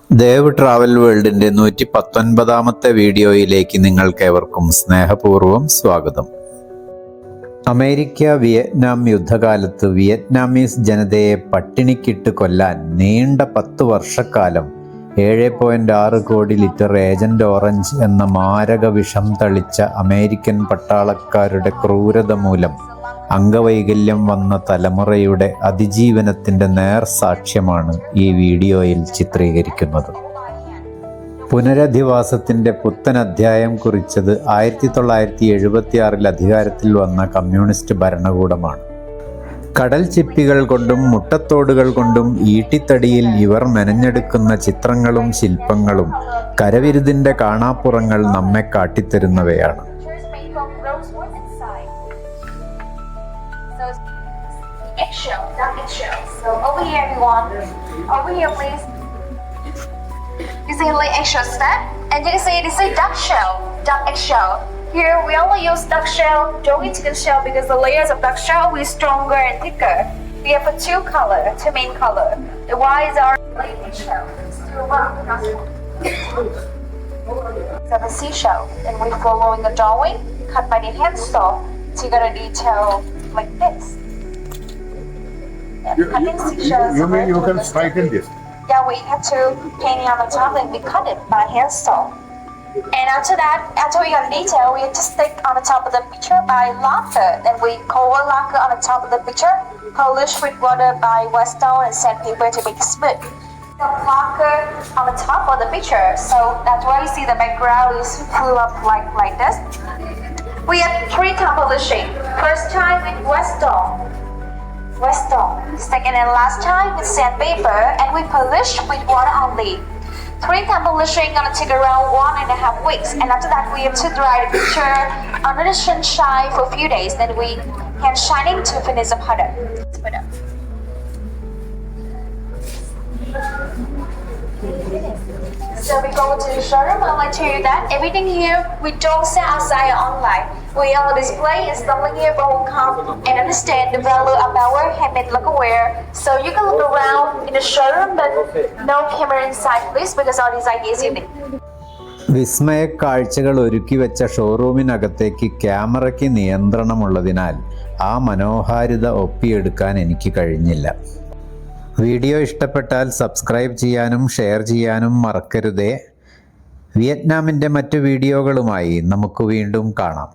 Dev travel വേൾഡിന്റെ 119ാമത്തെ വീഡിയോയിലേക്ക് നിങ്ങൾക്കേവർക്കും സ്നേഹപൂർവ്വം സ്വാഗതം. അമേരിക്ക വിയറ്റ്നാം യുദ്ധകാലത്ത് വിയറ്റ്നാമീസ് ജനതയെ പട്ടിണിക്കിട്ട് കൊല്ലാൻ നീണ്ട 10 വർഷക്കാലം 7.6 കോടി ലിറ്റർ ഏജന്റ് ഓറഞ്ച് എന്ന മാരക വിഷം തളിച്ച അമേരിക്കൻ പട്ടാളക്കാരുടെ ക്രൂരത മൂലം അംഗവൈകല്യം വന്ന തലമുറയുടെ അതിജീവനത്തിൻ്റെ നേർസാക്ഷ്യമാണ് ഈ വീഡിയോയിൽ ചിത്രീകരിക്കുന്നത്. പുനരധിവാസത്തിൻ്റെ പുത്തൻ അധ്യായം കുറിച്ചത് 1976 അധികാരത്തിൽ വന്ന കമ്മ്യൂണിസ്റ്റ് ഭരണകൂടമാണ്. കടൽ ചിപ്പികൾ കൊണ്ടും മുട്ടത്തോടുകൾ കൊണ്ടും ഈട്ടിത്തടിയിൽ ഇവർ മെനഞ്ഞെടുക്കുന്ന ചിത്രങ്ങളും ശില്പങ്ങളും കരവിരുതിൻ്റെ കാണാപ്പുറങ്ങൾ നമ്മെ കാട്ടിത്തരുന്നവയാണ്. Eggshell, duck eggshell. So over here everyone, over here please. You see like eggshell step, and you can see this is duck shell, duck eggshell. Here we only use duck shell, doggy chicken shell because the layers of duck shell will be stronger and thicker. We have two main color. The whites are like eggshell, still rough. So the seashell, and we're following the drawing cut by the hand saw to get a detail like this. You mean you can straighten this? Yeah, we have to paint it on the top and we cut it by hand saw. And after that, after we got detail, we have to stick on the top of the picture by lacquer. Then we cover lacquer on the top of the picture, polish with water by wet stone and sandpaper to make it smooth. The lacquer on the top of the picture, so that's why you see the background is full up like this. We have 3 time polishing. First time with wet stone. Second and last time with sandpaper, and we polish with water only. 3 time polishing gonna take around 1.5 weeks, and after that we have to dry the picture under the sunshine for a few days. Then we can shining to finish the product. So we go to the showroom. I want to tell you that everything here we don't sell outside online. We only display and selling here, but we come and understand the value of our handmade lacquerware. So you can look around in the showroom, but no camera inside, please, because our design is unique. വിസ്മയ കാഴ്ചകൾ ഒരുക്കി വെച്ച ഷോറൂമിനകത്തേക്ക് ക്യാമറയ്ക്ക് നിയന്ത്രണമുള്ളതിനാൽ ആ മനോഹാരിത ഒപ്പിയെടുക്കാൻ എനിക്ക് കഴിഞ്ഞില്ല. Video ഇഷ്ടപ്പെട്ടാൽ subscribe ചെയ്യാനും ഷെയർ ചെയ്യാനും മറക്കരുതേ. വിയറ്റ്നാമിൻ്റെ മറ്റു വീഡിയോകളുമായി നമുക്ക് വീണ്ടും കാണാം.